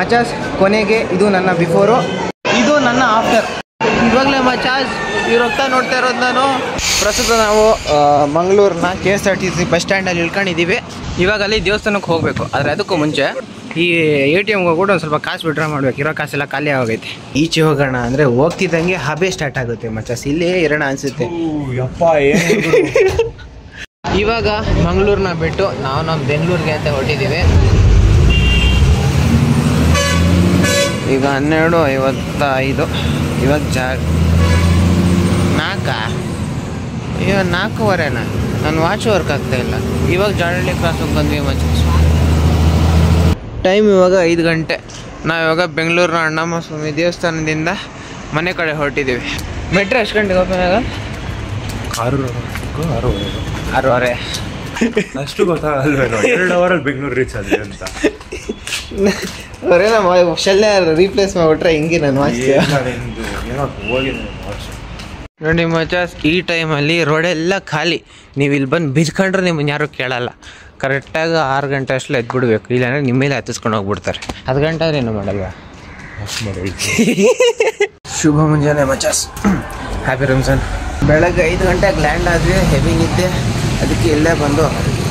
ಮಚಾಸ್ ಕೊನೆಗೆ ಇದು ನನ್ನ ಬಿಫೋರು, ಇದು ನನ್ನ ಆಫ್ಟರ್. ಇವಾಗಲೇ ಮಚಾಸ್ ಈ ರೊಕ್ಕ ನೋಡ್ತಾ ಇರೋದು ನಾನು. ಪ್ರಸ್ತುತ ನಾವು ಮಂಗಳೂರಿನ KSRTC ಬಸ್ ಸ್ಟ್ಯಾಂಡಲ್ಲಿ ಇಳ್ಕೊಂಡಿದ್ದೀವಿ. ಇವಾಗ ಅಲ್ಲಿ ದೇವಸ್ಥಾನಕ್ಕೆ ಹೋಗಬೇಕು. ಆದರೆ ಅದಕ್ಕೂ ಮುಂಚೆ ಈ ATMಗೆ ಹೋಗ್ಬಿಟ್ಟು ಒಂದು ಸ್ವಲ್ಪ ಕಾಸು ವಿಡ್ರಾ ಮಾಡ್ಬೇಕು. ಇರೋ ಕಾಸೆಲ್ಲ ಖಾಲಿ ಆಗೋಗೈತೆ. ಈಚೆ ಹೋಗೋಣ ಅಂದರೆ ಹೋಗ್ತಿದ್ದಂಗೆ ಹಬೆ ಸ್ಟಾರ್ಟ್ ಆಗುತ್ತೆ ಮಚಾಸ್. ಇಲ್ಲೇ ಇರೋಣ ಅನಿಸುತ್ತೆ. ಇವಾಗ ಮಂಗಳೂರನ್ನ ಬಿಟ್ಟು ನಾವು ನಮ್ಮ ಬೆಂಗಳೂರಿಗೆ ಅಂತ ಹೊರಟಿದ್ದೀವಿ. ಈಗ 12:55. ಇವಾಗ ಇವಾಗ 4:15. ನನ್ನ ವಾಚ್ ವರ್ಕ್ ಆಗ್ತಾ ಇಲ್ಲ. ಇವಾಗ ಜಾಲಹಳ್ಳಿ ಕ್ರಾಸಿಗೆ ಬಂದ್ವಿ ಮಚಾಸ್. ಟೈಮ್ ಇವಾಗ 5 ಗಂಟೆ. ನಾವಿವಾಗ ಬೆಂಗಳೂರಿನ ಅಣ್ಣಮ್ಮ ಸ್ವಾಮಿ ದೇವಸ್ಥಾನದಿಂದ ಮನೆ ಕಡೆ ಹೊರಟಿದ್ದೀವಿ. ಮೆಟ್ರೋ ಎಷ್ಟು ಗಂಟೆಗೆ ಓಪನ್ ಆಗ? 6:30. ಅಷ್ಟು ಗೊತ್ತಾಗಲ್ವೇನೋ 2 ಅವರಲ್ಲಿ ಬೆಂಗಳೂರು ರೀಚ್ ಆದ್ವಿ ಅಂತ. ಅವರೇನ ಶಲ್ಯ ರೀಪ್ಲೇಸ್ ಮಾಡಿಬಿಟ್ರೆ ಹಿಂಗೆ ನಾನು ನೋಡಿ ಮಚಾಸ್. ಈ ಟೈಮಲ್ಲಿ ರೋಡೆಲ್ಲ ಖಾಲಿ. ನೀವು ಇಲ್ಲಿ ಬಂದು ಬಿದ್ಕೊಂಡ್ರೆ ನಿಮ್ಮನ್ನು ಯಾರೂ ಕೇಳಲ್ಲ. ಕರೆಕ್ಟಾಗಿ 6 ಗಂಟೆ ಅಷ್ಟಲ್ಲಿ ಎದ್ಬಿಡ್ಬೇಕು, ಇಲ್ಲಾಂದರೆ ನಿಮ್ಮ ಮೇಲೆ ಹತ್ತಿಸ್ಕೊಂಡು ಹೋಗ್ಬಿಡ್ತಾರೆ. 10 ಗಂಟೆ ಆದ್ರೆ ಏನು ಮಾಡಲ್ವಾ? ಶುಭ ಮುಂಜಾನೆ ಮಚಾಸ್. ಹ್ಯಾಪಿ ರಂಜಾನ್. ಬೆಳಗ್ಗೆ 5 ಗಂಟೆಗೆ ಲ್ಯಾಂಡ್ ಆದ್ವಿ. ಹೆವಿ ನಿದ್ದೆ, ಅದಕ್ಕೆ ಇಲ್ಲೇ ಬಂದು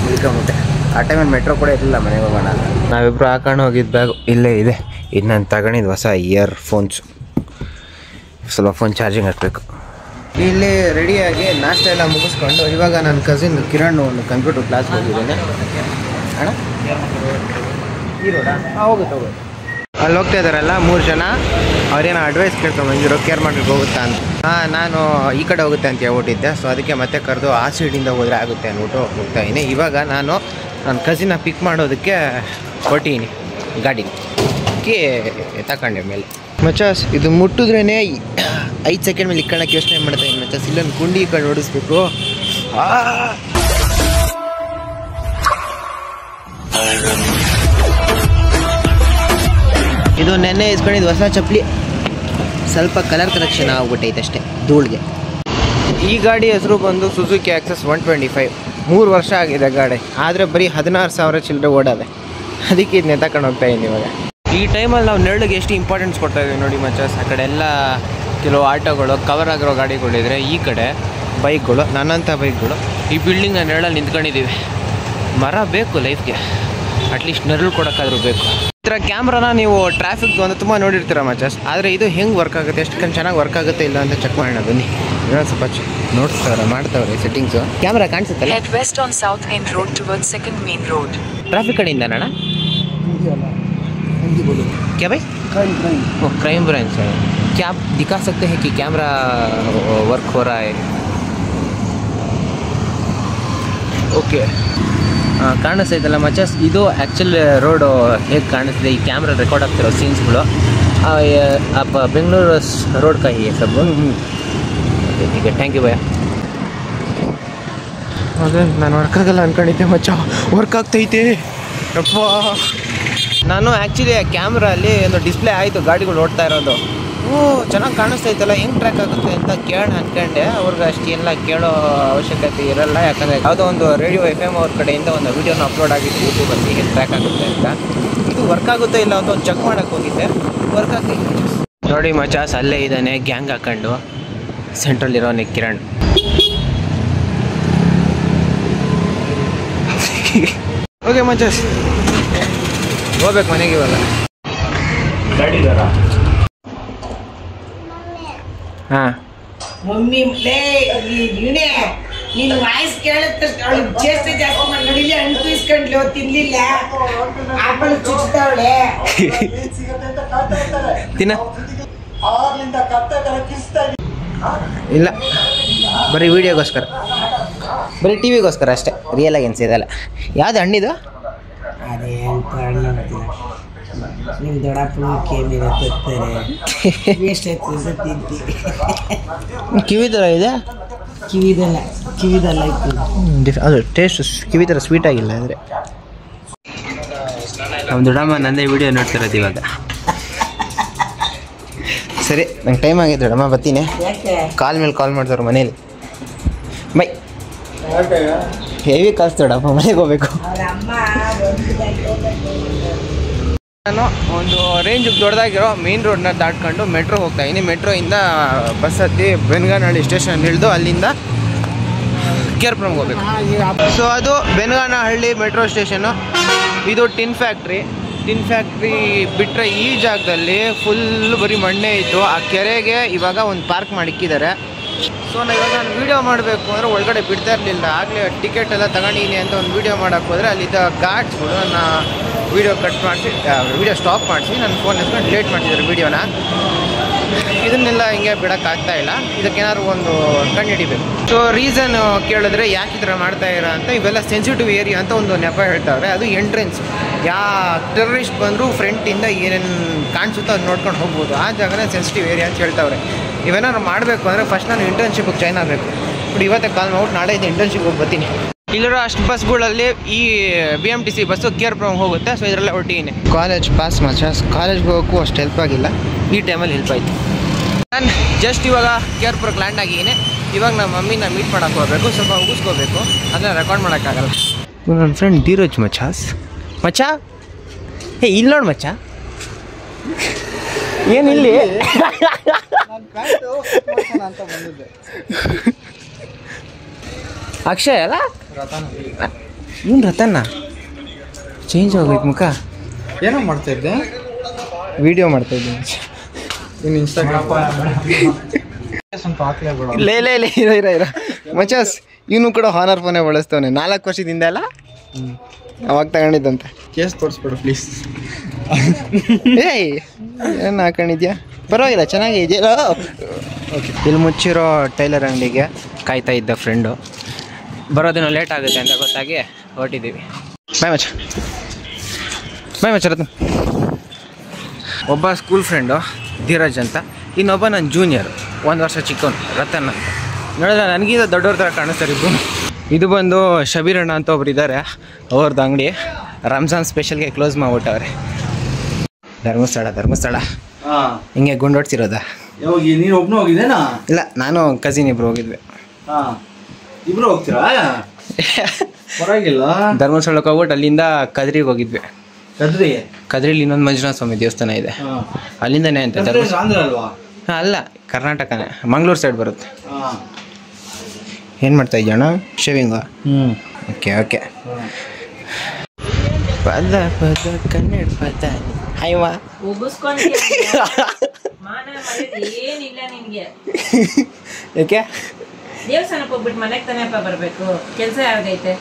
ನಿಲ್ಕೊಂಬಿಟ್ಟೆ. ಆ ಟೈಮಲ್ಲಿ ಮೆಟ್ರೋ ಕೂಡ ಇರಲಿಲ್ಲ ಮನೆಗೆ ಹೋಗೋಣ. ನಾವಿಬ್ಬರು ಹಾಕೊಂಡು ಹೋಗಿದ್ದ ಬ್ಯಾಗು ಇಲ್ಲೇ ಇದೆ. ಇದು ನಾನು ತಗೊಂಡಿದ್ದು ಹೊಸ ಇಯರ್ಫೋನ್ಸ್. ಸ್ವಲ್ಪ ಫೋನ್ ಚಾರ್ಜಿಂಗ್ ಹಾಕಬೇಕು. ಇಲ್ಲಿ ರೆಡಿಯಾಗಿ ನಾಷ್ಟ ಎಲ್ಲ ಮುಗಿಸ್ಕೊಂಡು ಇವಾಗ ನನ್ನ ಕಸಿನ್ ಕಿರಣ್ ಒಂದು ಕಂಪ್ಯೂಟರ್ ಕ್ಲಾಸ್ಗೆ ಹೋಗಿದ್ದೇನೆ. ಅಣ್ಣ ಈ ರೋಡಾ? ಹೋಗುತ್ತೆ. ಅಲ್ಲಿ ಹೋಗ್ತಾ ಇದ್ದಾರಲ್ಲ 3 ಜನ. ಅವ್ರೇನೋ ಅಡ್ವೈಸ್ ಕೇಳ್ಕೊಂಬಂದಿರೋ ಕೇರ್ ಮಾಡ್ಲಿಕ್ಕೆ ಹೋಗುತ್ತಾ ಅಂತ. ನಾನು ಈ ಕಡೆ ಹೋಗುತ್ತೆ ಅಂತ ಹೇಳ್ಬಿಟ್ಟಿದ್ದೆ. ಸೊ ಅದಕ್ಕೆ ಮತ್ತೆ ಕರೆದು ಆ ಸೈಡಿಂದ ಹೋದರೆ ಆಗುತ್ತೆ ಅಂದ್ಬಿಟ್ಟು ಹೋಗ್ತಾ ಇದ್ದೀನಿ. ಇವಾಗ ನಾನು ನನ್ನ ಕಸಿನ್ನ ಪಿಕ್ ಮಾಡೋದಕ್ಕೆ ಹೊರಟಿದ್ದೀನಿ. ಗಾಡಿ ತಗೊಂಡೆ ಮೇಲೆ ಮಚಾಸ್. ಇದು ಮುಟ್ಟಿದ್ರೇ 5 ಸೆಕೆಂಡ್ ಮೇಲೆ ಇಕ್ಕಳಕ್ಕೆ ಯೋಚನೆ ಮಾಡ್ತಾ ಇದ್ದೀನಿ ಮಚಾಸ್. ಇಲ್ಲೊಂದು ಕುಂಡಿ ಈ ಕಡೆ ಓಡಿಸ್ಬೇಕು. ಇದು ನೆನ್ನೆ ಇಸ್ಕೊಂಡಿದ್ದು ಹೊಸ ಚಪ್ಪಲಿ. ಸ್ವಲ್ಪ ಕಲರ್ ಕರೆಕ್ಷನ್ ಆಗ್ಬಿಟ್ಟೈತೆ ಅಷ್ಟೇ ಧೂಳಿಗೆ. ಈ ಗಾಡಿ ಹೆಸರು ಬಂದು ಸುಜುಕಿ ಆಕ್ಸಸ್ 125. 3 ವರ್ಷ ಆಗಿದೆ ಗಾಡಿ, ಆದರೆ ಬರೀ 16,000 ಚಿಲ್ಲರೆ ಓಡಾದೆ. ಅದಕ್ಕೆ ಇದನ್ನ ತಗೊಂಡು ಹೋಗ್ತಾ ಇದ್ದೀನಿ ಇವಾಗ. ಈ ಟೈಮಲ್ಲಿ ನಾವು ನೆರಳಿಗೆ ಎಷ್ಟು ಇಂಪಾರ್ಟೆನ್ಸ್ ಕೊಡ್ತಾ ಇದ್ದೀವಿ ನೋಡಿ ಮಚಾಸ್. ಆ ಕಡೆ ಎಲ್ಲ ಕೆಲವು ಆಟೋಗಳು ಕವರ್ ಆಗಿರೋ ಗಾಡಿಗಳಿದ್ರೆ, ಈ ಕಡೆ ಬೈಕ್ಗಳು, ನನ್ನಂಥ ಬೈಕ್ಗಳು ಈ ಬಿಲ್ಡಿಂಗ್ನ ನೆರಳಲ್ಲಿ ನಿಂತ್ಕೊಂಡಿದ್ದೀವಿ. ಮರ ಬೇಕು ಲೈಫ್ಗೆ, ಅಟ್ಲೀಸ್ಟ್ ನೆರಳು ಕೊಡೋಕ್ಕಾದ್ರೂ ಬೇಕು. ಈ ಥರ ಕ್ಯಾಮ್ರಾನ ನೀವು ಟ್ರಾಫಿಕ್ ಒಂದು ತುಂಬ ನೋಡಿರ್ತೀರ ಮಚಾಸ್. ಆದರೆ ಇದು ಹೆಂಗೆ ವರ್ಕ್ ಆಗುತ್ತೆ, ಎಷ್ಟು ಚೆನ್ನಾಗಿ ವರ್ಕ್ ಆಗುತ್ತೆ ಇಲ್ಲ ಅಂತ ಚೆಕ್ ಮಾಡೋಣ ಬನ್ನಿ. ಇನ್ನೊಂದು ಸ್ವಲ್ಪ ನೋಡ್ತಾರೆ ಮಾಡ್ತಾವ್ರೆ ಸೆಟ್ಟಿಂಗ್ಸು. ಕ್ಯಾಮ್ರಾ ಕಾಣಿಸುತ್ತಲ್ಲ. ಟ್ರಾಫಿಕ್ ಕಡೆಯಿಂದ ಅಣ್ಣ क्या भाई? क्राइम ब्रांच है क्या? आप दिखा सकते हैं कि कैमरा वर्क हो रहा है? ಓಕೆ ಕಾಣಿಸ್ತೈತಲ್ಲ ಮಚಾಸ್. ಇದು ಆ್ಯಕ್ಚುಲ್ ರೋಡು ಹೇಗೆ ಕಾಣಿಸ್ತಿದೆ, ಈ ಕ್ಯಾಮ್ರಾ ರೆಕಾರ್ಡ್ ಆಗ್ತಿರೋ ಸೀನ್ಸ್ಗಳು. ಅಪ್ಪ ಬೆಂಗಳೂರು ರೋಡ್ ಕೈ ಸಬ್. ಓಕೆ ठीक है, ಥ್ಯಾಂಕ್ ಯು ಭಯ್ಯ. ಅದೇ ನಾನು ವರ್ಕ್ ಆಗಲ್ಲ ಅಂದ್ಕೊಂಡಿದ್ದೆ ಮಚ್ಚ, ವರ್ಕ್ ಆಗ್ತೈತೆ ಅಪ್ಪ. ನಾನು ಆ್ಯಕ್ಚುಲಿ ಆ ಕ್ಯಾಮ್ರಲ್ಲಿ ಒಂದು ಡಿಸ್ಪ್ಲೇ ಆಯಿತು ಗಾಡಿಗಳು ಓಡ್ತಾ ಇರೋದು. ಚೆನ್ನಾಗಿ ಕಾಣಿಸ್ತೈತಲ್ಲ, ಹೆಂಗೆ ಟ್ರ್ಯಾಕ್ ಆಗುತ್ತೆ ಅಂತ ಕೇಳೋಣ ಅಂದ್ಕೊಂಡೆ. ಅವ್ರಿಗೆ ಅಷ್ಟೆಲ್ಲ ಕೇಳೋ ಅವಶ್ಯಕತೆ ಇರಲ್ಲ, ಯಾಕಂದರೆ ಯಾವುದೋ ಒಂದು ರೇಡಿಯೋ FM ಅವ್ರ ಕಡೆಯಿಂದ ಒಂದು ವೀಡಿಯೋನ ಅಪ್ಲೋಡ್ ಆಗಿತ್ತು ಯೂಟ್ಯೂಬಲ್ಲಿ, ಹೇಗೆ ಟ್ರ್ಯಾಕ್ ಆಗುತ್ತೆ ಅಂತ. ಇದು ವರ್ಕ್ ಆಗುತ್ತೋ ಇಲ್ಲ ಅಂತ ಒಂದು ಚೆಕ್ ಮಾಡೋಕ್ಕೆ ಹೋಗಿದ್ದೆ. ವರ್ಕ್ ಆಗ್ತೈತೆ ನೋಡಿ ಮಚಾಸ್. ಅಲ್ಲೇ ಇದ್ದಾನೆ ಗ್ಯಾಂಗ್ ಹಾಕೊಂಡು ಸೆಂಟ್ರಲ್ಲಿರೋನೆ ಕಿರಣ್. ಓಕೆ ಮಚಾಸ್, ಹೋಗ್ಬೇಕು ಮನೆಗೆ ಇವಾಗ. ಹಾಂ ಮಮ್ಮಿ ನೀನು ವಾಯ್ಸ್ ಕೇಳುತ್ತ ಜಾಸ್ತಿ ಮಾಡಿ ನೋಡಿಲ್ಲ, ಹಣ್ಣು ಇಸ್ಕೊಂಡ್ಲಿ ತಿನ್ಲಿಲ್ಲ, ಆಪಲ್ ಚುಚ್ತಾವಳೆ ತಿನ್ನ. ಇಲ್ಲ, ಬರೀ ವಿಡಿಯೋಗೋಸ್ಕರ, ಬರೀ ಟಿವಿಗೋಸ್ಕರ ಅಷ್ಟೇ, ರಿಯಲ್ ಆಗಿ ಅನ್ಸಿದಲ್ಲ. ಯಾವ್ದು ಹಣ್ಣಿದು? ಅದೇ ನಿಮ್ಮ ದೊಡ್ಡಪ್ಪನ ಕೇಮಿರ ತರ್ತಾರೆ, ವೇಸ್ಟ್ ಆಯ್ತು ಅಂತ ತಿಂತಿ. ಕಿವಿ ಥರ ಇದೆ, ಕಿವಿದಲ್ಲ ಇತ್ತು ಅದು ಟೇಸ್ಟ್ ಕಿವಿ ಥರ ಸ್ವೀಟ್ ಆಗಿಲ್ಲ. ಅಂದರೆ ನಮ್ಮ ದೊಡ್ಡಮ್ಮ ನಂದೇ ವಿಡಿಯೋ ನೋಡ್ತಿರೋದು ಇವಾಗ. ಸರಿ, ನಂಗೆ ಟೈಮ್ ಆಗಿದೆ ದೊಡ್ಡಮ್ಮ, ಬರ್ತೀನಿ. ಕಾಲ್ ಮೇಲೆ ಕಾಲ್ ಮಾಡ್ತಾರೆ ಮನೇಲಿ. ಬೈ. ಹೆವಿ ಕಾಲ್ಸ್ ದೊಡ್ಡಮ್ಮ, ಮನೆಗೆ ಹೋಗ್ಬೇಕು. ನಾನು ಒಂದು ರೇಂಜಿಗೆ ದೊಡ್ಡದಾಗಿರೋ ಮೇನ್ ರೋಡ್ನ ದಾಟ್ಕೊಂಡು ಮೆಟ್ರೋ ಹೋಗ್ತಾ ಇದ್ದೀನಿ. ಮೆಟ್ರೋಯಿಂದ ಬಸ್ ಹತ್ತಿ ಬೆನ್ಗಾನಹಳ್ಳಿ ಸ್ಟೇಷನ್ ಇಳಿದು ಅಲ್ಲಿಂದ ಕೇರ್ಪುರಮ್ಗೆ ಹೋಗ್ಬೇಕು. ಸೊ ಅದು ಬೆನ್ಗಾನಹಳ್ಳಿ ಮೆಟ್ರೋ ಸ್ಟೇಷನ್ನು. ಇದು ಟಿನ್ ಫ್ಯಾಕ್ಟ್ರಿ ಬಿಟ್ಟರೆ ಈ ಜಾಗದಲ್ಲಿ ಫುಲ್ ಬರೀ ಮಣ್ಣೆ ಇತ್ತು. ಆ ಕೆರೆಗೆ ಇವಾಗ ಒಂದು ಪಾರ್ಕ್ ಮಾಡಿಕ್ಕಿದ್ದಾರೆ. ಸೊ ಇವಾಗ ನಾನು ವೀಡಿಯೋ ಮಾಡಬೇಕು ಅಂದರೆ ಒಳಗಡೆ ಬಿಡ್ತಾ ಇರಲಿಲ್ಲ. ಆಗಲೇ ಟಿಕೆಟ್ ಎಲ್ಲ ತಗೊಂಡಿದ್ದೀನಿ ಅಂತ ಒಂದು ವೀಡಿಯೋ ಮಾಡೋಕ್ಕೆ ಹೋದರೆ ಅಲ್ಲಿದ್ದ ಗಾರ್ಡ್ಸ್ಗಳು ನನ್ನ ವೀಡಿಯೋ ಕಟ್ ಮಾಡಿಸಿ ವೀಡಿಯೋ ಸ್ಟಾಪ್ ಮಾಡಿಸಿ ನನ್ನ ಫೋನ್ ಎತ್ಕೊಂಡು ಡಿಲೀಟ್ ಮಾಡ್ತಿದ್ದಾರೆ ವೀಡಿಯೋನ. ಇದನ್ನೆಲ್ಲ ಹಿಂಗೆ ಬಿಡೋಕ್ಕಾಗ್ತಾ ಇಲ್ಲ. ಇದಕ್ಕೇನಾದ್ರು ಒಂದು ಕಂಡು ಹಿಡಿಬೇಕು. ಸೊ ರೀಸನ್ ಕೇಳಿದ್ರೆ ಯಾಕೆ ಈ ಥರ ಮಾಡ್ತಾ ಇರೋ ಅಂತ, ಇವೆಲ್ಲ ಸೆನ್ಸಿಟಿವ್ ಏರಿಯಾ ಅಂತ ಒಂದು ನೆಪ ಹೇಳ್ತಾವ್ರೆ. ಅದು ಎಂಟ್ರೆನ್ಸ್, ಟೆರರಿಸ್ಟ್ ಬಂದರೂ ಫ್ರಂಟಿಂದ ಏನೇನು ಕಾಣಿಸುತ್ತೋ ಅದು ನೋಡ್ಕೊಂಡು ಹೋಗ್ಬೋದು. ಆ ಜಾಗನೇ ಸೆನ್ಸಿಟಿವ್ ಏರಿಯಾ ಅಂತ ಹೇಳ್ತಾವ್ರೆ. ಇವೇನಾದ್ರು ಮಾಡಬೇಕು ಅಂದರೆ ಫಸ್ಟ್ ನಾನು ಇಂಟರ್ನ್ಶಿಪ್ಗೆ ಜಾಯ್ನ್ ಆಗಬೇಕು. ಬಟ್ ಇವತ್ತೇ ಕಾಲ್ ಮಾಡ್ಬಿಟ್ಟು ನಾಳೆ ಇದು ಇಂಟರ್ನ್ಶಿಪ್ ಹೋಗಿ ಬರ್ತೀನಿ. ಇಲ್ಲಿರೋ ಅಷ್ಟು ಬಸ್ಗಳಲ್ಲಿ ಈ BMTC ಬಸ್ಸು ಕೇರ್ಪುರಮ್ ಹೋಗುತ್ತೆ. ಸೊ ಇದರಲ್ಲೇ ಹೊರಟಿದ್ದೀನಿ. ಕಾಲೇಜ್ ಪಾಸ್ ಕಾಲೇಜ್ಗೆ ಹೋಗೋಕ್ಕೂ ಅಷ್ಟು ಹೆಲ್ಪ್ ಆಗಿಲ್ಲ. ಈ ಟೈಮಲ್ಲಿ ಹೆಲ್ಪ್ ಆಯಿತು. ನಾನು ಜಸ್ಟ್ ಇವಾಗ ಕೇರ್ಪುರಕ್ಕೆ ಲ್ಯಾಂಡ್ ಆಗಿದ್ದೀನಿ. ಇವಾಗ ನಮ್ಮ ಮಮ್ಮಿನ ಮೀಟ್ ಮಾಡೋಕ್ಕೆ ಹೋಗಬೇಕು. ಸ್ವಲ್ಪ ಮುಗಿಸ್ಕೋಬೇಕು, ಅದನ್ನ ರೆಕಾರ್ಡ್ ಮಾಡೋಕ್ಕಾಗಲ್ಲ. ನನ್ನ ಫ್ರೆಂಡ್ ಧೀರಜ್ ಮಚ್ಚ ಇಲ್ಲಿ ನೋಡಿ ಮಚ್ಚ, ಏನಿಲ್ಲಿ ಅಕ್ಷಯ್ ಅಲ್ಲ, ಇವ್ನು ರತನ್ನ ಚೇಂಜ್ ಆಗೋಯ್ತು ಮುಖ. ಏನೋ ಮಾಡ್ತಾ ಇದ್ದೆ, ವಿಡಿಯೋ ಮಾಡ್ತಾ ಇದ್ದೀನಿ. ಇನ್ನು ಇನ್ಸ್ಟಾಗ್ರಾಮ್ ಸ್ವಲ್ಪ ಹಾಕ್ಲೇ ಬಿಡು. ಲೇ ಇರ ಮಚಾಸ್, ಇವನು ಕೂಡ ಹಾನರ್ ಫೋನೇ ಬಳಸ್ತವನೆ. 4 ವರ್ಷದಿಂದ ಅಲ್ಲ ಅವಾಗ ತಗೊಂಡಿದ್ದಂತೆ. Case ತೋರಿಸ್ಬಿಡು please. ಏಯ್ ಏನು ಹಾಕೊಂಡಿದ್ಯಾ? ಪರವಾಗಿಲ್ಲ, ಚೆನ್ನಾಗೇ ಇದೆಯಲ್ಲ. ಓಕೆ, ಇಲ್ಲಿ ಮುಚ್ಚಿರೋ ಟೈಲರ್ ಅಂಗಡಿಗೆ ಕಾಯ್ತಾ ಇದ್ದ ಫ್ರೆಂಡು. ಬರೋದಿನ ಲೇಟ್ ಆಗುತ್ತೆ ಅಂತ ಗೊತ್ತಾಗಿ ಹೊರಟಿದ್ದೀವಿ. ಬಾಯ್ ಮಚ್ಚ ರತ್ನ. ಒಬ್ಬ ಸ್ಕೂಲ್ ಫ್ರೆಂಡು ಧೀರಜ್ ಅಂತ, ಇನ್ನೊಬ್ಬ ನನ್ನ ಜೂನಿಯರ್ 1 ವರ್ಷ ಚಿಕ್ಕವನು ರತನ್ ಅಂತ. ನೋಡಿದ್ರೆ ನನಗಿಂತ ದೊಡ್ಡವ್ರ ಥರ ಕಾಣಿಸ್ತಾರೆ ಇಬ್ಬರು. ಇದು ಬಂದು ಶಬೀರಣ್ಣ ಅಂತ ಒಬ್ರು ಇದ್ದಾರೆ. ಅವ್ರದ್ದು ಅಂಗಡಿ ರಂಜಾನ್ ಸ್ಪೆಷಲ್ಗೆ ಕ್ಲೋಸ್ ಮಾಡಿಬಿಟ್ಟವ್ರೆ. ಧರ್ಮಸ್ಥಳ ಹಿಂಗೆ ಗುಂಡೊಡ್ಸಿರೋದ. ಯಾವಾಗ ನೀನು ಒಬ್ಬನು ಹೋಗಿದ್ದೇನಾ? ಇಲ್ಲ, ನಾನು ಕಸಿನ್ ಇಬ್ರು ಹೋಗಿದ್ವಿ. ಹಾಂ, ಇಬ್ರು ಹೋಗ್ತೀರಾ? ಪರವಾಗಿಲ್ಲ. ಧರ್ಮಸ್ಥಳಕ್ಕೆ ಹೋಗ್ಬಿಟ್ಟು ಅಲ್ಲಿಂದ ಕದ್ರಿಗೆ ಹೋಗಿದ್ವಿ. ಕದ್ರಿಲಿ ಇನ್ನೊಂದು ಮಂಜುನಾಥ ಸ್ವಾಮಿ ದೇವಸ್ಥಾನ ಇದೆ, ಅಲ್ಲಿಂದನೇ ಅಂತ. ಆಂಧ್ರ ಅಲ್ವಾ? ಹಾಂ, ಅಲ್ಲ, ಕರ್ನಾಟಕನೇ, ಮಂಗಳೂರು ಸೈಡ್ ಬರುತ್ತೆ. ಏನು ಮಾಡ್ತಾ ಇದ್ದೀಯಣ್ಣ? ಶೇವಿಂಗ? ಓಕೆ. ಪದ ಕನ್ನಡ ಪದ ಹಾಯ್ವಾ ಏನಿಲ್ಲ ನಿನ್ಗೆ. ಯಾಕೆ ದೇವಸ್ಥಾನಕ್ಕೆ ಹೋಗ್ಬಿಟ್ಟು ಮನೆಗೆ ತಾನೇಪ್ಪ ಬರ್ಬೇಕು? ಕೆಲಸ ಯಾರಿಗೈತೆ?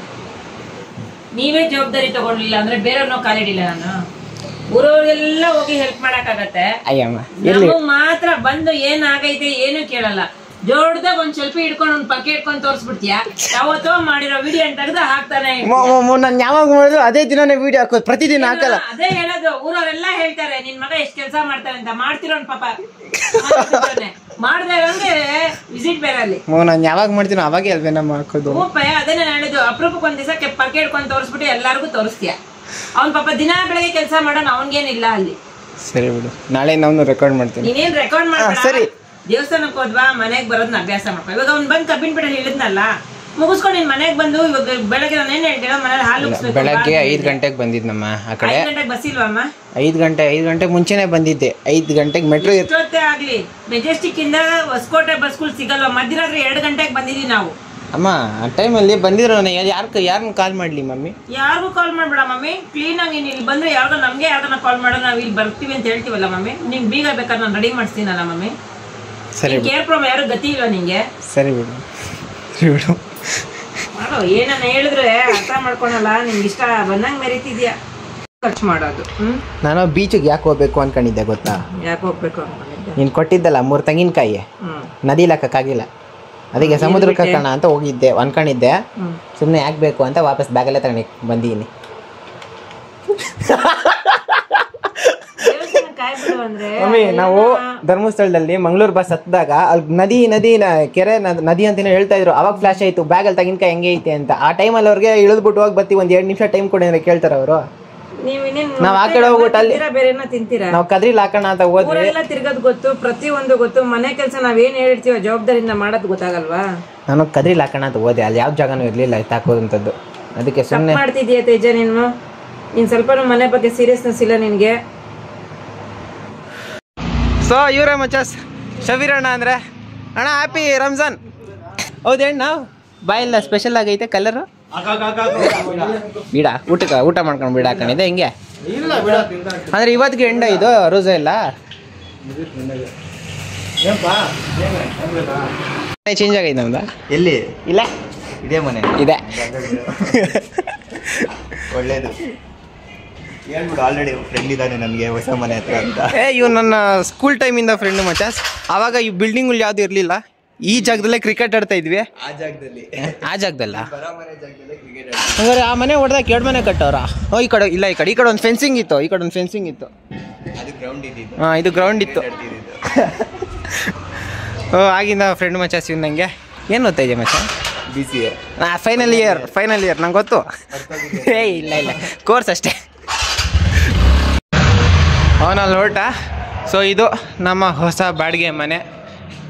ನೀವೇ ಜವಾಬ್ದಾರಿ ತಗೊಂಡಿಲ್ಲ ಅಂದ್ರೆ ಬೇರೆಯವ್ರನ್ನ ಕಾಲಿಡಿಲ್ಲ. ನಾನು ಊರವ್ರಿಗೆಲ್ಲ ಹೋಗಿ ಹೆಲ್ಪ್ ಮಾಡಕ್ಕಾಗತ್ತೆ, ನಮಗ್ ಮಾತ್ರ ಬಂದು ಏನ್ ಆಗೈತೆ ಏನು ಕೇಳಲ್ಲ. ಜೋಡ್ದಾಗ ಒಂದ್ ಸೆಲ್ಫಿ ಹಿಡ್ಕೊಂಡು ಒಂದ್ ಪಕ್ಕೆ ಹಿಡ್ಕೊಂಡು ತೋರಿಸ್ಬಿಡ್ತೀಯ. ಯಾವತ್ತೋ ಮಾಡಿರೋ ವಿಡಿಯೋ ತೆಗೆದು ಹಾಕ್ತಾನೆ. ನಾನು ಯಾವಾಗ ಮಾಡಿದ್ರು ಅದೇ ದಿನನೇ ವಿಡಿಯೋ ಹಾಕೋದು, ಪ್ರತಿದಿನ ಹಾಕಲ್ಲ. ಅದೇ ಹೇಳೋದು, ಊರವರೆಲ್ಲ ಹೇಳ್ತಾರೆ ನಿನ್ ಮಗ ಎಷ್ಟ್ ಕೆಲಸ ಮಾಡ್ತಾನೆ ಅಂತ. ಮಾಡ್ತಿರೋನ್ ಪಾಪ ಮಾಡ್ದೆ ಅಂದ್ರೆ ವಿಸಿಟ್ ಬೇರೆ ಅಲ್ಲಿ. ನಾನು ಯಾವಾಗ ಮಾಡ್ತೀನೋ ಅವಾಗೆ ಅಲ್ವೇ ನಮ್ಮ ಹಾಕೋದು. ಅದೇ ನಾನು ಹೇಳಿದ್ದು, ಅಪ್ರೂಪಕ್ಕೆ ಒಂದ್ ದಿವಸ ಪಕ್ಕೆ ಹಿಡ್ಕೊಂಡು ತೋರಿಸ್ಬಿಟ್ಟು ಎಲ್ಲಾರ್ಗು ತೋರಿಸ್ತೀಯ. ಅವ್ನ್ ಪಾಪ ದಿನ ಬೆಳಗ್ಗೆ ಕೆಲಸ ಮಾಡೋಣ, ಅವನ್ಗೇನಿಲ್ಲ ಅಲ್ಲಿ. ಸರಿ ಬಿಡು, ನಾಳೆ ನಾನು ರೆಕಾರ್ಡ್ ಮಾಡ್ತೀನಿ. ನೀನೇನ್ ರೆಕಾರ್ಡ್ ಮಾಡ. ಸರಿ, ದೇವಸ್ಥಾನಕ್ಕೆ ಹೋದ್ವಾ, ಮನೆಗ್ ಬರೋದನ್ನ ಅಭ್ಯಾಸ ಮಾಡ್ಕೊ. ಇವಾಗ ಅವ್ನ್ ಬಂದ್ ಕಬ್ಬಿನ ಬಿಡ ಹೇಳಿದ್ನಲ್ಲ, ಮುಗಿಸ್ಕೊಂಡು ನಿನ್ ಮನೆಗ್ ಬಂದು ಇವಾಗ ಬೆಳಗ್ಗೆ ನಾನು ಏನ್ ಹೇಳ್ತೀರ ಮನೇಲಿ ಹಾಲು ಬೆಳಗ್ಗೆ 5 ಗಂಟೆಗೆ ಬಂದಿದ್ನಮ್ಮ. ಆ ಕಡೆ 5 ಗಂಟೆಗೆ ಬಸ್ ಇಲ್ವಮ್ಮ? 5 ಗಂಟೆಗೆ ಮುಂಚೆನೆ ಬಂದಿದ್ದೆ. 5 ಗಂಟೆಗೆ ಮೆಟ್ರೋ ಎಷ್ಟೊತ್ತೇ ಆಗ್ಲಿ ಮೆಜೆಸ್ಟಿಕ್ ಇಂದ ಹೊಸಕೋಟೆ ಬಸ್ಗಳು ಸಿಗಲ್ವ? ಮಧ್ಯರಾತ್ರಿ 2 ಗಂಟೆಗೆ ಬಂದಿದೀವಿ ನಾವು. ಅಮ್ಮ ಆ ಟೈಮಲ್ಲಿ ಬಂದಿದ್ರು ಯಾರನ್ನ ಕಾಲ್ ಮಾಡ್ಲಿ ಮಮ್ಮಿ? ಯಾರಿಗೂ ಕಾಲ್ ಮಾಡ್ಬೇಡ ಮಮ್ಮಿ. ಕ್ಲೀನ್ ಆಗಿ ನೀನ್ ಇಲ್ಲಿ ಬಂದ್ರೆ ಯಾವಾಗ ನಮ್ಗೆ ಯಾವ್ದನ್ನ ಕಾಲ್ ಮಾಡೋ, ನಾವ್ ಇಲ್ಲಿ ಬರ್ತೀವಿ ಅಂತ ಹೇಳ್ತೀವಲ್ಲ ಮಮ್ಮಿ. ನಿಂಗೆ ಬೀಗ ಬೇಕಾದ್ರೆ ನಾನು ರೆಡಿ ಮಾಡ್ತೀನಲ್ಲ ಮಮ್ಮಿ. ಸರಿ, ಕೇರ್ಪ್ರಮ್ ಯಾರು ಗತಿ ಇಲ್ವಾ ನಿಂಗೆ? ಸರಿ ಬಿಡು ಮಾಡೋ. ಏನನ್ನ ಹೇಳಿದ್ರೆ ಅರ್ಥ ಮಾಡ್ಕೊಳಲ್ಲ. ನಿಮ್ಗೆ ಇಷ್ಟ ಬಂದಂಗ್ ಮೆರೀತಿದ್ಯಾ ಖರ್ಚು ಮಾಡೋದು. ನಾನು ಬೀಚಿಗೆ ಯಾಕೆ ಹೋಗ್ಬೇಕು ಅನ್ಕೊಂಡಿದ್ದೆ ಗೊತ್ತಾ? ಯಾಕೆ ಹೋಗ್ಬೇಕು ಅನ್ಕೊಂಡಿದ್ದೆ? ನೀನು ಕೊಟ್ಟಿದ್ದಲ್ಲ 3 ತೆಂಗಿನಕಾಯಿ, ನದಿ ಹಾಕಕ್ಕಾಗಿಲ್ಲ, ಅದಕ್ಕೆ ಸಮುದ್ರಕ್ಕೆ ಹಾಕೋಣ ಅಂತ ಹೋಗಿದ್ದೆ ಅನ್ಕೊಂಡಿದ್ದೆ. ಸುಮ್ಮನೆ ಯಾಕೆ ಬೇಕು ಅಂತ ವಾಪಸ್ ಬ್ಯಾಗಲ್ಲೇ ತಗೊಂಡು ಬಂದಿದ್ದೀನಿ. ಮಮ್ಮಿ, ನಾವು ಧರ್ಮಸ್ಥಳದಲ್ಲಿ ಮಂಗಳೂರು ಬಸ್ ಹತ್ತಿದಾಗ ಅಲ್ಲಿ ಕೆರೆ ನದಿ ಅಂತಾನೆ ಹೇಳ್ತಾ ಇದ್ರು. ಅವಾಗ ಫ್ಲಾಶ್ ಆಯ್ತು ಬ್ಯಾಗಲ್ಲಿ ತೆಂಗಿನಕಾಯಿ ಹೆಂಗೆ ಐತೆ ಅಂತ. ಆ ಟೈಮಲ್ಲಿ ಅವ್ರಿಗೆ ಇಳಿದ್ಬಿಟ್ಟು ಹೋಗಿ ಬರ್ತೀವಿ, 1-2 ನಿಮಿಷ ಟೈಮ್ ಕೊಡಿ ಅಂದ್ರೆ ಕೇಳ್ತಾರ ಅವರು. ನಾವ್ ಆ ಕಡೆ ಹೋಗ್ಬಿಟ್ಟು ಅಲ್ಲಿ ನಾವು ಕದ್ರಿಲ್ ಹಾಕೋಣ ಅಂತ ಹೋದ್ವಿ. ತಿರ್ಗದ್ ಗೊತ್ತು, ಪ್ರತಿಯೊಂದು ಗೊತ್ತು. ಮನೆ ಕೆಲಸ ನಾವೇನ್ ಹೇಳ್ತೀವೋ ಜವಾಬ್ದಾರಿಯಿಂದ ಮಾಡೋದು ಗೊತ್ತಾಗಲ್ವಾ? ನಾನು ಕದ್ರಿಲ್ ಹಾಕೋಣ ಅಂತ ಹೋದೆ, ಅಲ್ಲಿ ಯಾವ ಜಾಗನೂ ಇರ್ಲಿಲ್ಲ ಹಾಕೋದಂತದ್ದು. ಅದಕ್ಕೆ ಸುಮ್ಮನೆ ಮಾಡ್ತಿದ್ಯಾ ತೇಜ ನೀನು? ನೀನು ಸ್ವಲ್ಪ ಮನೆ ಬಗ್ಗೆ ಸೀರಿಯಸ್ನೆಸ್ ಇಲ್ಲ ನಿನಗೆ. ಸೊ ಇವರೇ ಮಚಾಸ್ ಶಬೀರ್ ಅಣ್ಣ ಅಂದರೆ ಅಣ್ಣ ಹ್ಯಾಪಿ ರಂಜಾನ್. ಹೌದೇಣ್ಣ ನಾವು ಬಾಯಿಲ್ಲ ಸ್ಪೆಷಲ್ ಆಗೈತೆ ಕಲರು. ಬಿಡ ಊಟ ಮಾಡ್ಕೊಂಡು ಬಿಡ ಹಾಕೊಂಡಿದ್ದೆ ಹಿಂಗೆ ಅಂದರೆ ಇವತ್ತಿಗೆ ಎಂಡ ಇದು ರೋಜಾ ಇಲ್ಲ ಚೇಂಜ್ ಆಗೈತೆ ನಮ್ದು. ಎಲ್ಲಿ ಇಲ್ಲ ಇದೇ ಮನೆ ಇದೆ. ಒಳ್ಳೇದು ಹೇಳ್ಬಿಡು, ಆಲ್ರೆಡಿ ಫ್ರೆಂಡ್ ಇದ್ದಾನೆ ನನಗೆ ಹೊಸ ಮನೆ ಹತ್ರ ಅಂತ. ಇವ್ ನನ್ನ ಸ್ಕೂಲ್ ಟೈಮಿಂದ ಫ್ರೆಂಡ್ ಮಚಾಸ್. ಆವಾಗ ಈ ಬಿಲ್ಡಿಂಗ್ಗಳು ಯಾವ್ದು ಇರಲಿಲ್ಲ, ಈ ಜಾಗದಲ್ಲೇ ಕ್ರಿಕೆಟ್ ಆಡ್ತಾ ಇದ್ವಿ. ಆ ಜಾಗದಲ್ಲ ಬರಾಮನೆ ಜಾಗದಲ್ಲೇ ಕ್ರಿಕೆಟ್ ಹಂಗಾರೆ ಆ ಮನೆ ಹೊಡೆದಾಗ 2 ಮನೆ ಕಟ್ಟವ್ರ. ಈ ಕಡೆ ಇಲ್ಲ, ಈ ಕಡೆ ಒಂದು ಫೆನ್ಸಿಂಗ್ ಇತ್ತು, ಈ ಕಡೆ ಒಂದು ಫೆನ್ಸಿಂಗ್ ಇತ್ತು. ಅದು ಗ್ರೌಂಡ್ ಇದ್ದಿದ್ದು. ಹಾಂ ಇದು ಗ್ರೌಂಡ್ ಇತ್ತು. ಆಗಿಂದ ಫ್ರೆಂಡ್ ಮಚಾಸ್ ಇವ್ ನಂಗೆ. ಏನು ಓದ್ತಾ ಇದೆಯಾ ಮಚ? BCA ಫೈನಲ್ ಇಯರ್ ನಂಗೆ ಗೊತ್ತು. ಇಲ್ಲ ಕೋರ್ಸ್ ಅಷ್ಟೇ. ಅವನಲ್ಲಿ ಹೊರಟ. ಸೊ ಇದು ನಮ್ಮ ಹೊಸ ಬಾಡಿಗೆ ಮನೆ.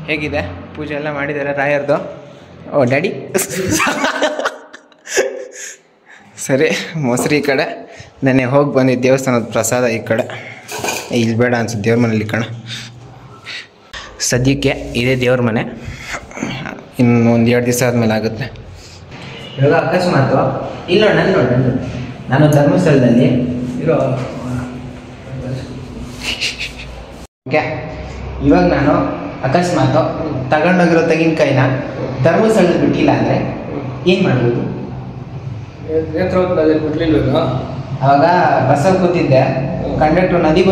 ಹೇಗಿದೆ? ಪೂಜೆ ಎಲ್ಲ ಮಾಡಿದ್ದಾರೆ ರಾಯರ್ದು. ಓ ಡ್ಯಾಡಿ ಸರಿ. ಮೊಸರು ಈ ಕಡೆ, ನೆನ್ನೆ ಹೋಗಿ ಬಂದಿದ್ದು ದೇವಸ್ಥಾನದ ಪ್ರಸಾದ ಈ ಕಡೆ. ಇಲ್ಲಿ ಬೇಡ ಅನ್ಸುತ್ತೆ ದೇವ್ರ ಮನೇಲಿ ಕಣ. ಸದ್ಯಕ್ಕೆ ಇದೇ ದೇವ್ರ ಮನೆ, ಇನ್ನು 1-2 ದಿವಸ ಆದಮೇಲೆ ಆಗುತ್ತೆ. ಇವಾಗ ಅಕಸ್ಮಾತು ಇಲ್ಲ ನಾನು ಧರ್ಮಸ್ಥಳದಲ್ಲಿ ಇರೋ ಓಕೆ. ಇವಾಗ ನಾನು ಅಕಸ್ಮಾತು ತಗೊಂಡೋಗಿರೋ ತೆಂಗಿನಕಾಯಿನ ಧರ್ಮಸ್ಥಳದಲ್ಲಿ ಬಿಟ್ಟಿಲ್ಲ ಅಂದರೆ ಏನು ಮಾಡ್ಬೋದು? ಅವಾಗ ಬಸ್ಸಲ್ಲಿ ಕೂತಿದ್ದೆ, ಕಂಡಕ್ಟರ್ ನದಿ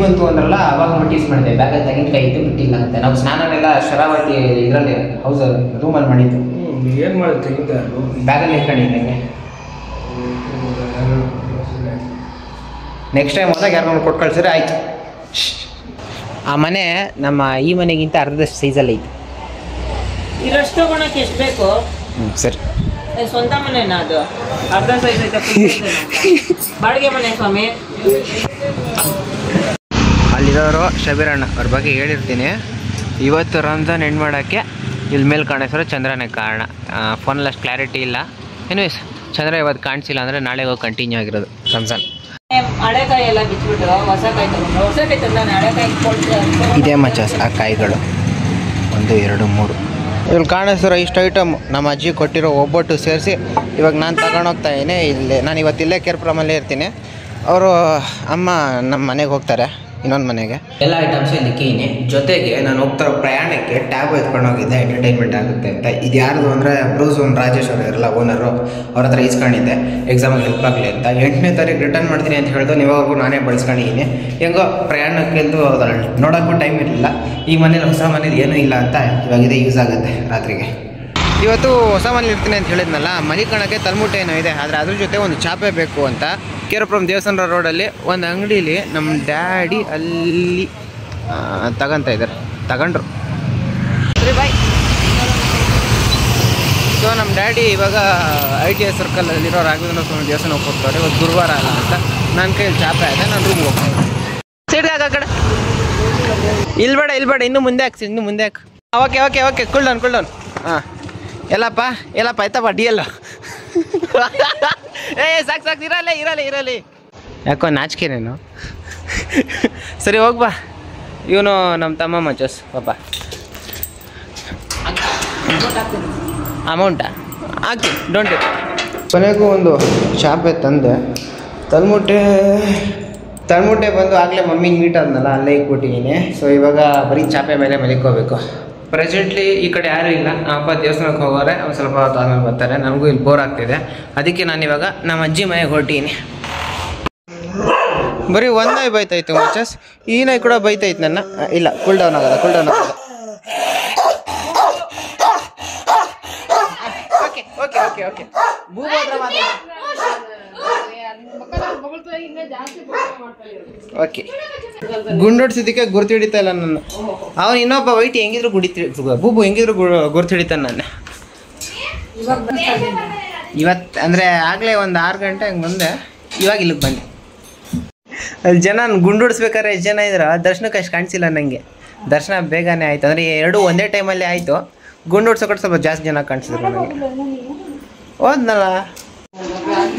ಬಂತು ಅಂದ್ರಲ್ಲ, ಅವಾಗ ನೋಟಿಸ್ ಮಾಡಿದೆ ಬ್ಯಾಗಲ್ಲಿ ತೆಂಗಿನಕಾಯಿ ಇಟ್ಟು ಬಿಟ್ಟಿಲ್ಲ ಅಂತ. ನಾವು ಸ್ನಾನನೆಲ್ಲ ಶರಾವತಿ ಇದರಲ್ಲಿ ಹೌಸ್ ರೂಮಲ್ಲಿ ಮಾಡಿದ್ದು. ಏನು ಮಾಡುತ್ತೆ ಬ್ಯಾಗಲ್ಲಿ ಇಟ್ಕೊಂಡಿದ್ದಂಗೆ. ನೆಕ್ಸ್ಟ್ ಟೈಮ್ ಹೋದಾಗ ಯಾರು ಕೊಟ್ಟು ಕಳ್ಸಿದ್ರೆ ಆಯ್ತು. ಆ ಮನೆ ನಮ್ಮ ಈ ಮನೆಗಿಂತ ಅರ್ಧದಷ್ಟು ಸೈಜಲ್ಲಿ ಐತೆ. ಇರಷ್ಟು ತಗೊಳಕ್ಕೆ ಎಷ್ಟು ಬೇಕು? ಸರಿ. ಸ್ವಂತ ಮನೆನಾ ಅದು? ಅರ್ಧ ಸೈಜ್ ಐತೆ. ಬಾಡಿಗೆ ಮನೆ ಸ್ವಾಮಿ. ಅಲ್ಲಿರೋರು ಶಬೀರ್ ಅಣ್ಣ ಅವ್ರ ಬಗ್ಗೆ ಹೇಳಿರ್ತೀನಿ. ಇವತ್ತು ರಂಜಾನ್ ಎಂಡ್ ಮಾಡೋಕ್ಕೆ ಇಲ್ಲಿ ಮೇಲೆ ಕಾಣಿಸೋರು ಚಂದ್ರನೇ ಕಾರಣ. ಫೋನಲ್ಲಿ ಅಷ್ಟು ಕ್ಲಾರಿಟಿ ಇಲ್ಲ. ಎನಿವೇಸ್ ಚಂದ್ರ ಇವತ್ತು ಕಾಣಿಸಿಲ್ಲ ಅಂದರೆ ನಾಳೆಗೆ ಹೋಗಿ ಕಂಟಿನ್ಯೂ ಆಗಿರೋದು ರಂಜಾನ್. ಹಳೆಕಾಯಿ ಎಲ್ಲ ಬಿಚ್ಬಿಟ್ಟು ಹೊಸ ಕಾಯಿ ತಗೊಂಡು ಹೊಸ ಕಾಯಿ ತಂದಾನೆ. ಹಳೆಕಾಯಿ ಇದೇ ಮಚಾಸ್ ಆ ಕಾಯಿಗಳು 1 2 3 ಇಲ್ಲಿ ಕಾಣಿಸ್ತಿರೋ ಇಷ್ಟು ಐಟಮ್ ನಮ್ಮ ಅಜ್ಜಿ ಕೊಟ್ಟಿರೋ ಒಬ್ಬಟ್ಟು ಸೇರಿಸಿ ಇವಾಗ ನಾನು ತಗೊಂಡೋಗ್ತಾ ಇದ್ದೀನಿ. ನಾನು ಇವತ್ತು ಇಲ್ಲೇ ಕೇರ್ಪುರಮಲ್ಲೇ ಇರ್ತೀನಿ. ಅವರು ಅಮ್ಮ ನಮ್ಮ ಮನೆಗೆ ಹೋಗ್ತಾರೆ, ಇನ್ನೊಂದು ಮನೆಗೆ. ಎಲ್ಲ ಐಟಮ್ಸ್ ಇಲ್ಲಿ ಕೀನಿ. ಜೊತೆಗೆ ನಾನು ಹೋಗ್ತಾರೋ ಪ್ರಯಾಣಕ್ಕೆ ಟ್ಯಾಬ್ ಎತ್ಕೊಂಡು ಹೋಗಿದ್ದೆ, ಎಂಟರ್ಟೈನ್ಮೆಂಟ್ ಆಗುತ್ತೆ ಅಂತ. ಇದು ಯಾರ್ದು ಅಂದರೆ ಬ್ರೂಸ್ ರಾಜೇಶ್ ಅವರು ಇರಲ್ಲ ಓನರು, ಅವ್ರ ಹತ್ರ ಇಸ್ಕೊಂಡಿದ್ದೆ ಎಕ್ಸಾಮಿಗೆ ಹೆಲ್ಪ್ ಆಗಲಿ ಅಂತ. 8ನೇ ತಾರೀಕು ರಿಟರ್ನ್ ಮಾಡ್ತೀನಿ ಅಂತ ಹೇಳಿದ್ರು. ನೀವಾಗೂ ನಾನೇ ಬಳಸ್ಕೊಂಡಿದ್ದೀನಿ. ಹೆಂಗೋ ಪ್ರಯಾಣಕ್ಕೆಂದು ನೋಡೋಕ್ಕೂ ಟೈಮ್ ಇರಲಿಲ್ಲ. ಈ ಮನೇಲಿ ಹೊಸ ಮನೇಲಿ ಏನೂ ಇಲ್ಲ ಅಂತ ಇವಾಗ ಇದೇ ಯೂಸ್ ಆಗುತ್ತೆ ರಾತ್ರಿಗೆ. ಇವತ್ತು ಹೊಸ ಮನೇಲಿ ಇರ್ತೀನಿ ಅಂತ ಹೇಳಿದ್ನಲ್ಲ, ಮಲಿಕಣಕ್ಕೆ ತಲೆಮುಟ್ಟೆ ಏನೋ ಇದೆ, ಆದರೆ ಅದ್ರ ಜೊತೆ ಒಂದು ಚಾಪೆ ಬೇಕು ಅಂತ ಕೇರಪುರಂ ದೇವಸ್ಥಾನ ರೋಡಲ್ಲಿ ಒಂದು ಅಂಗಡೀಲಿ ನಮ್ಮ ಡ್ಯಾಡಿ ಅಲ್ಲಿ ತಗೊಂಡ್ರು. ಸರಿ ಬಾಯ್. ಸೊ ನಮ್ಮ ಡ್ಯಾಡಿ ಇವಾಗ ITI ಸರ್ಕಲಲ್ಲಿರೋ ರಾಘವೇಂದ್ರ ಸ್ವಾಮಿ ದೇವಸ್ಥಾನ ಹೋಗ್ತಾರೆ. ಇವತ್ತು ಗುರುವಾರ ಅಲ್ಲ ಅಂತ ನನ್ನ ಕೈಯಲ್ಲಿ ಚಾಪೆ ಇದೆ, ನಾನು ರೂಮ್ಗೆ ಹೋಗ್ತೀನಿ. ಸೈಡ್ಗೆ ಆ ಕಡೆ ಇಲ್ಲಿ ಬೇಡ ಇನ್ನೂ ಮುಂದೆ ಹಾಕು. Okay cool down. ಹಾಂ ಎಲ್ಲಪ್ಪ ಆಯ್ತಪ್ಪ DL. ಸಾಕು ಇರಲಿ. ಯಾಕೋ ನಾಚಿಕೆನೇನು. ಸರಿ ಹೋಗ್ಬಾ. ಇವನು ನಮ್ಮ ತಮ್ಮ ಮಚಸ್ ಪಾಪ. ಅಮೌಂಟಾ ಹಾಕಿ ಡೋಂಟ್. ಕೊನೆಗೂ ಒಂದು ಚಾಪೆ ತಂದೆ. ತಲೆಮುಟ್ಟೆ ಬಂದು ಆಗಲೇ ಮಮ್ಮಿಗೆ ಮೀಟ್ ಆದ್ನಲ್ಲ, ಅಲ್ಲೇ ಇಟ್ಬಿಟ್ಟಿದ್ದೀನಿ. ಸೊ ಇವಾಗ ಬರೀ ಚಾಪೆ ಮೇಲೆ ಮಲಿಕೋಬೇಕು. ಪ್ರೆಸೆಂಟ್ಲಿ ಈ ಕಡೆ ಯಾರೂ ಇಲ್ಲ. ನಮ್ಮ ಅಪ್ಪ ದೇವಸ್ಥಾನಕ್ಕೆ ಹೋಗೋರೆ, ಒಂದು ಸ್ವಲ್ಪ ಹೊತ್ತು ಆದ್ಮೇಲೆ ಬರ್ತಾರೆ. ನನಗೂ ಇಲ್ಲಿ ಬೋರ್ ಆಗ್ತಿದೆ, ಅದಕ್ಕೆ ನಾನು ಇವಾಗ ನಮ್ಮ ಅಜ್ಜಿ ಮನೆಗೆ ಹೊರಟೀನಿ. ಬರೀ ಒಂದು ನಾಯಿ ಬೈತಾಯಿತ್ತು ಮಚಸ್. ಈ ನಾಯಿ ಕೂಡ ಬೈತಾಯಿತ್ತು ನನ್ನ. ಇಲ್ಲ ಕೂಲ್ ಡೌನ್ ಆಗಲ್ಲ. Okay okay. ಗುಂಡೊಡ್ಸಿದ್ದಕ್ಕೆ ಗುರ್ತು ಹಿಡಿತಾ ಇಲ್ಲ ನನ್ನ. ಅವನು ಇನ್ನೊಬ್ಬ ವೈಟ್ ಹೆಂಗಿದ್ರು ಬೂಬು ಹೆಂಗಿದ್ರು ಗುರ್ತು ಹಿಡಿತಾನೆ ನನ್ನ. ಇವತ್ತು ಅಂದರೆ ಆಗಲೇ ಒಂದು 6 ಗಂಟೆ ಹಂಗೆ ಬಂದೆ. ಇವಾಗ ಇಲ್ಲಿಗೆ ಬಂದೆ. ಅಲ್ಲಿ ಜನ ಗುಂಡೊಡ್ಸ್ಬೇಕಾದ್ರೆ ಎಷ್ಟು ಜನ ಇದ್ರು. ದರ್ಶನಕ್ಕೆ ಅಷ್ಟು ಕಾಣಿಸಿಲ್ಲ ನನಗೆ. ದರ್ಶನ ಬೇಗನೆ ಆಯಿತು, ಅಂದರೆ 2 ಒಂದೇ ಟೈಮಲ್ಲಿ ಆಯಿತು. ಗುಂಡೊಡ್ಸೋಕಟ್ಟು ಸ್ವಲ್ಪ ಜಾಸ್ತಿ ಜನ ಕಾಣಿಸಿದ್ರು ನನಗೆ. ಹೋದ್ನಲ್ಲ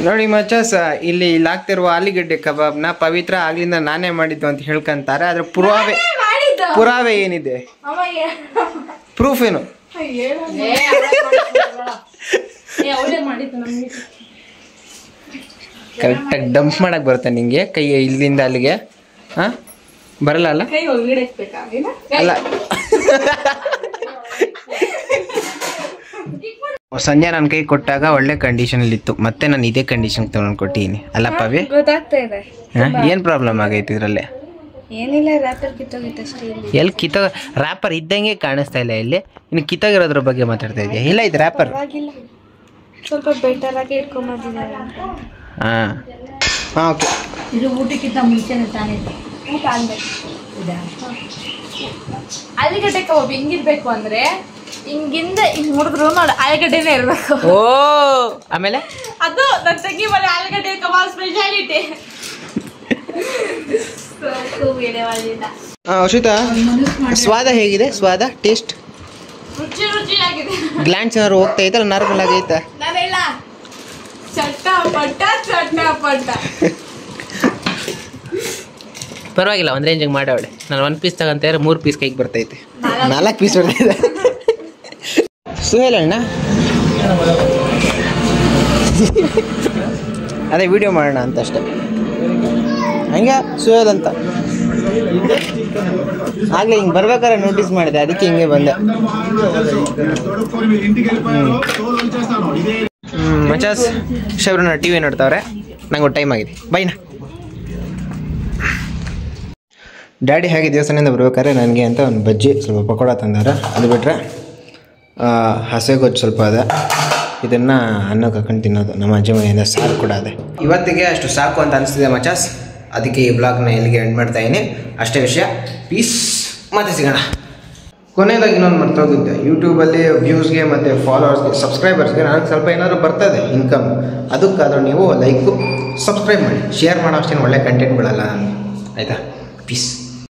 ನೋಡಿ ಮಚಾಸ್, ಇಲ್ಲಿ ಆಗ್ತಿರುವ ಆಲೂಗಡ್ಡೆ ಕಬಾಬ್ನ ಪವಿತ್ರ ಆಗ್ಲಿಂದ ನಾನೇ ಮಾಡಿದ್ದು ಅಂತ ಹೇಳ್ಕೊಂತಾರೆ. ಆದ್ರೆ ಪುರಾವೆ ಏನಿದೆ? ಪ್ರೂಫ್ ಏನು? ಕರೆಕ್ಟಾಗಿ ಡಂಪ್ ಮಾಡಕ್ ಬರುತ್ತೆ ನಿಂಗೆ ಕೈ ಇಲ್ಲಿಂದ ಅಲ್ಲಿಗೆ? ಹಾ ಬರಲ್ಲ ಅಲ್ಲ? ಅಲ್ಲ ಸಂಜೆ ನನ್ನ ಕೈ ಕೊಟ್ಟಾಗ ಒಳ್ಳೆ ಕಂಡೀಷನ್ ಅಲ್ಲಿ ಇತ್ತು, ಮತ್ತೆ ನಾನು ಇದೇ ಕಂಡೀಷನ್ ತಗೊಂಡು ಕೊಟ್ಟಿದ್ದೀನಿ ಅಲ್ಲ ಪವಿ? ಗೊತ್ತಾಗ್ತಾ ಇದೆ. ಏನ್ ಪ್ರಾಬ್ಲಮ್ ಆಗೈತಿ ಇದ್ರಲ್ಲಿ? ಏನಿಲ್ಲ, ರ್ಯಾಪರ್ ಕಿತ್ತೋಗಿತ್ತು ಅಷ್ಟೇ. ಎಲ್ಲಿ ರ್ಯಾಪರ್ ಇದ್ದಂಗೆ ಕಾಣಿಸ್ತಾ ಇಲ್ಲ. ಇಲ್ಲಿ ಇನ್ನು ಕಿತ್ತೋಗಿರೋದ್ರ ಬಗ್ಗೆ ಮಾತಾಡ್ತಾ ಇದೆಯಾ? ಇಲ್ಲ ಇದು ರ್ಯಾಪರ್. ಪರವಾಗಿಲ್ಲ, ಸ್ವಲ್ಪ ಬೆಟರ್ ಆಗಿ ಇಟ್ಕೊಂಬಂದಿದ್ದಾರೆ. ಹಾಂ ಓಕೆ. ಇದು ಊಟಕ್ಕಿಂತ ಮುಂಚೆನೆ ತಾನೇ ಊಟ ಆದ್ಮೇಲೆ ಆಲೂಗಡ್ಡೆ ಕಬಾಬ್ ಹೆಂಗಿರ್ಬೇಕು ಅಂದ್ರೆ ಹಿಂಗಿಂದ ಹಿಂಗ್ ಮುಡಿದ್ರು ನೋಡಿ ಆಲೂಗಡ್ಡೆನೇ ಇರ್ಬೇಕು. ಓ ಆಮೇಲೆ ಅದು ನನ್ನ ತಂಗಿ ಮನೆ ಆಲೂಗಡ್ಡೆ ಕಬಾಬ್ ಸ್ಪೆಷಾಲಿಟಿ. ಅಶ್ವಿತಾ, ಸ್ವಾದ ಹೇಗಿದೆ? ಸ್ವಾದ ಟೇಸ್ಟ್ ರುಚಿಯಾಗಿದೆ. ಗ್ಲ್ಯಾಂಡ್ಸ್ ಏನಾದ್ರು ಹೋಗ್ತಾ ಐತಲ್ಲ? ನಾರ್ಮಲ್ ಆಗೈತಾ? ನಾವೆಲ್ಲ ಚಟ್ಟ ಪಟ್ಟ ಪರವಾಗಿಲ್ಲ, ಒಂದು ರೇಂಜಿಗೆ ಮಾಡವಳೆ. ನಾನು 1 ಪೀಸ್ ತಗೊಂತಾರೆ 3 ಪೀಸ್ ಕೈಗೆ ಬರ್ತೈತೆ, 4 ಪೀಸ್ ಬರ್ತೈತೆ. ಸುಹೇಲ್ ಅಣ್ಣ ಅದೇ ವಿಡಿಯೋ ಮಾಡೋಣ ಅಂತ ಅಷ್ಟೇ. ಹಂಗೆ ಸುಹೇಲ್ ಅಂತ ಆಗಲೇ ಹಿಂಗೆ ಬರ್ಬೇಕಾದ್ರೆ ನೋಟಿಸ್ ಮಾಡಿದೆ, ಅದಕ್ಕೆ ಹಿಂಗೆ ಬಂದೆ. ಮಚಾಸ್ ಶಬ್ರನ ಟಿ ವಿ ನೋಡ್ತಾವ್ರೆ, ನಂಗೆ ಟೈಮ್ ಆಗಿದೆ, ಬೈನಾ. ಡ್ಯಾಡಿ ಹಾಗೆ ದೇವಸ್ಥಾನದಿಂದ ಬರ್ಬೇಕಾದ್ರೆ ನನಗೆ ಅಂತ ಒಂದು ಬಜ್ಜಿ ಸ್ವಲ್ಪ ಪಕೋಡ ತಂದಾರ. ಅದು ಬಿಟ್ಟರೆ ಹಸೆ ಗೊಜ್ಜು ಸ್ವಲ್ಪ ಅದ, ಇದನ್ನು ಅನ್ನಕ್ಕೆ ಹಾಕೊಂಡು ತಿನ್ನೋದು. ನಮ್ಮ ಅಜ್ಜಿ ಮನೆಯಿಂದ ಸಾರು ಕೂಡ ಅದೇ. ಇವತ್ತಿಗೆ ಅಷ್ಟು ಸಾಕು ಅಂತ ಅನಿಸ್ತಿದೆ ಮಚಾಸ್, ಅದಕ್ಕೆ ಈ ಬ್ಲಾಗ್ನ ಇಲ್ಲಿಗೆ ಎಂಡ್ ಮಾಡ್ತಾಯಿದ್ದೀನಿ. ಅಷ್ಟೇ ವಿಷಯ. ಪೀಸ್, ಮತ್ತೆ ಸಿಗೋಣ. ಕೊನೆಯದಾಗಿ ಇನ್ನೊಂದು ಮರ್ತೋಗಿದ್ದೆ, ಯೂಟ್ಯೂಬಲ್ಲಿ ವ್ಯೂಸ್ಗೆ ಮತ್ತು ಫಾಲೋವರ್ಸ್ಗೆ ಸಬ್ಸ್ಕ್ರೈಬರ್ಸ್ಗೆ ನನಗೆ ಸ್ವಲ್ಪ ಏನಾದರೂ ಬರ್ತದೆ ಇನ್ಕಮ್. ಅದಕ್ಕಾದರೂ ನೀವು ಲೈಕು ಸಬ್ಸ್ಕ್ರೈಬ್ ಮಾಡಿ, ಶೇರ್ ಮಾಡೋ ಅಷ್ಟೇನು ಒಳ್ಳೆ ಕಂಟೆಂಟ್ ಬಿಡಲ್ಲ ನಾನು, ಆಯಿತಾ? ಪೀಸ್.